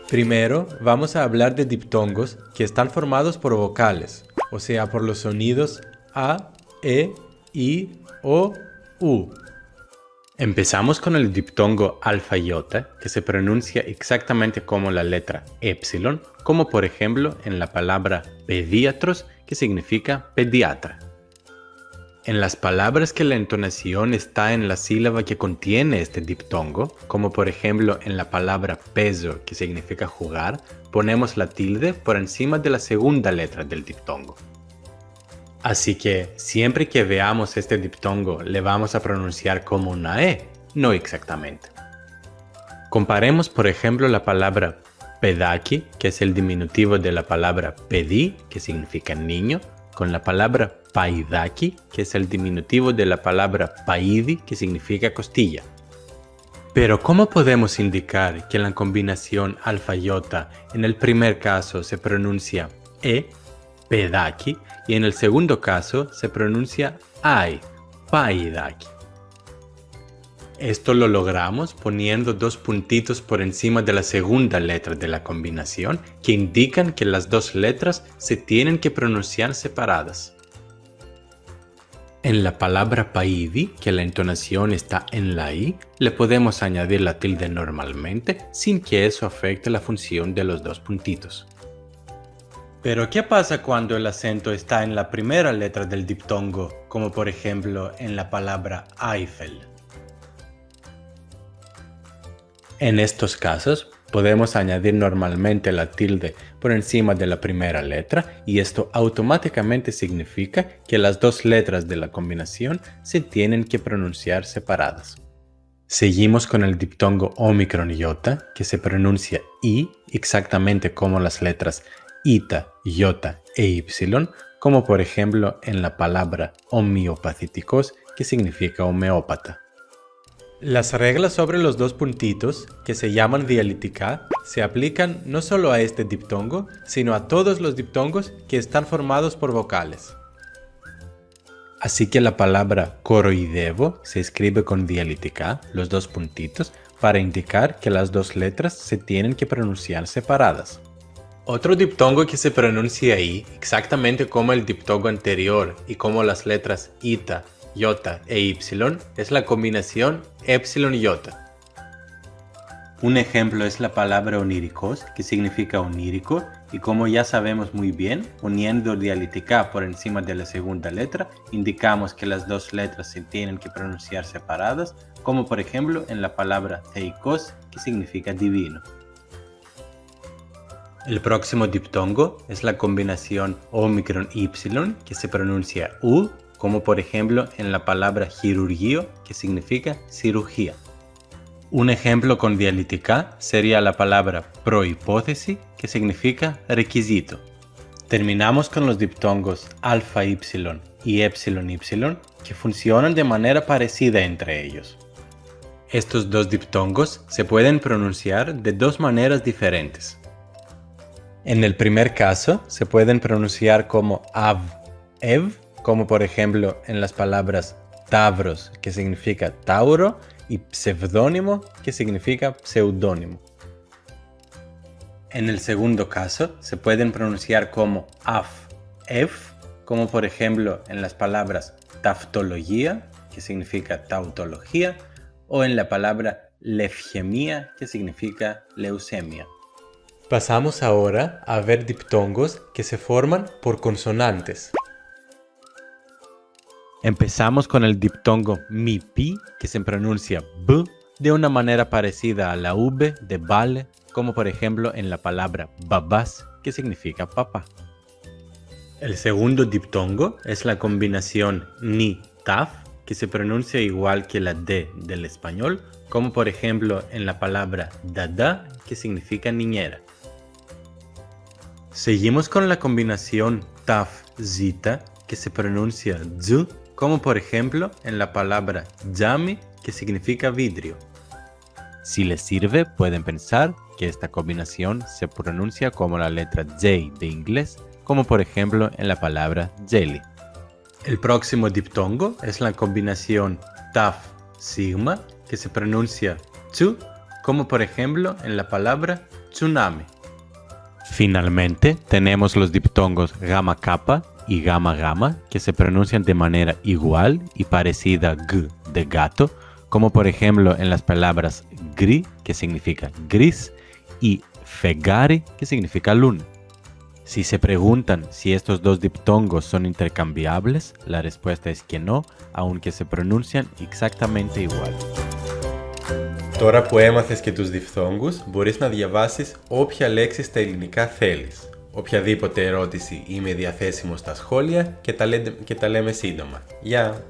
Primero, vamos a hablar de diptongos que están formados por vocales, o sea, por los sonidos A, E, I, O, U. Empezamos con el diptongo alfa iota, que se pronuncia exactamente como la letra epsilon, como por ejemplo en la palabra pediatros, que significa pediatra. En las palabras que la entonación está en la sílaba que contiene este diptongo, como por ejemplo en la palabra peso, que significa jugar, ponemos la tilde por encima de la segunda letra del diptongo. Así que siempre que veamos este diptongo le vamos a pronunciar como una E, no exactamente. Comparemos por ejemplo la palabra pedaki, que es el diminutivo de la palabra pedí, que significa niño, con la palabra paidaki, que es el diminutivo de la palabra paidi, que significa costilla. Pero ¿cómo podemos indicar que la combinación alfa-iota en el primer caso se pronuncia E, pedaki, y en el segundo caso se pronuncia ai, paidaki? Esto lo logramos poniendo dos puntitos por encima de la segunda letra de la combinación que indican que las dos letras se tienen que pronunciar separadas. En la palabra paidi, que la entonación está en la I, le podemos añadir la tilde normalmente sin que eso afecte la función de los dos puntitos. Pero ¿qué pasa cuando el acento está en la primera letra del diptongo, como por ejemplo en la palabra Eiffel? En estos casos, podemos añadir normalmente la tilde por encima de la primera letra y esto automáticamente significa que las dos letras de la combinación se tienen que pronunciar separadas. Seguimos con el diptongo omicron iota, que se pronuncia I exactamente como las letras ita, iota e ypsilon, como por ejemplo en la palabra homeopacíticos, que significa homeópata. Las reglas sobre los dos puntitos, que se llaman dialítica, se aplican no solo a este diptongo, sino a todos los diptongos que están formados por vocales. Así que la palabra coroidevo se escribe con dialítica, los dos puntitos, para indicar que las dos letras se tienen que pronunciar separadas. Otro diptongo que se pronuncia ahí, exactamente como el diptongo anterior y como las letras ita, iota e ypsilon, es la combinación epsilon-iota. Un ejemplo es la palabra oníricos, que significa onírico, y como ya sabemos muy bien, poniendo dialítica por encima de la segunda letra, indicamos que las dos letras se tienen que pronunciar separadas, como por ejemplo en la palabra theikos, que significa divino. El próximo diptongo es la combinación omicron-y, que se pronuncia U, como por ejemplo en la palabra chirurgio, que significa cirugía. Un ejemplo con dialítica sería la palabra prohipótesis, que significa requisito. Terminamos con los diptongos alfa-y y epsilon-y, que funcionan de manera parecida entre ellos. Estos dos diptongos se pueden pronunciar de dos maneras diferentes. En el primer caso se pueden pronunciar como av, ev, como por ejemplo en las palabras tavros, que significa tauro, y pseudónimo, que significa pseudónimo. En el segundo caso se pueden pronunciar como af, ev, como por ejemplo en las palabras taftología, que significa tautología, o en la palabra lefgemia, que significa leucemia. Pasamos ahora a ver diptongos que se forman por consonantes. Empezamos con el diptongo mi-pi, que se pronuncia b de una manera parecida a la v de vale, como por ejemplo en la palabra babás, que significa papá. El segundo diptongo es la combinación ni-taf, que se pronuncia igual que la d del español, como por ejemplo en la palabra dada, que significa niñera. Seguimos con la combinación taf-zita, que se pronuncia z, como por ejemplo en la palabra jami, que significa vidrio. Si les sirve, pueden pensar que esta combinación se pronuncia como la letra J de inglés, como por ejemplo en la palabra jelly. El próximo diptongo es la combinación taf-sigma, que se pronuncia tu, como por ejemplo en la palabra tsunami. Finalmente, tenemos los diptongos gamma kappa y gamma gamma, que se pronuncian de manera igual y parecida a g de gato, como por ejemplo en las palabras gri, que significa gris, y fegari, que significa luna. Si se preguntan si estos dos diptongos son intercambiables, la respuesta es que no, aunque se pronuncian exactamente igual. Τώρα που έμαθες και τους διφθόγκους, μπορείς να διαβάσεις όποια λέξη στα ελληνικά θέλεις. Οποιαδήποτε ερώτηση είμαι διαθέσιμο στα σχόλια και τα λέμε σύντομα. Γεια!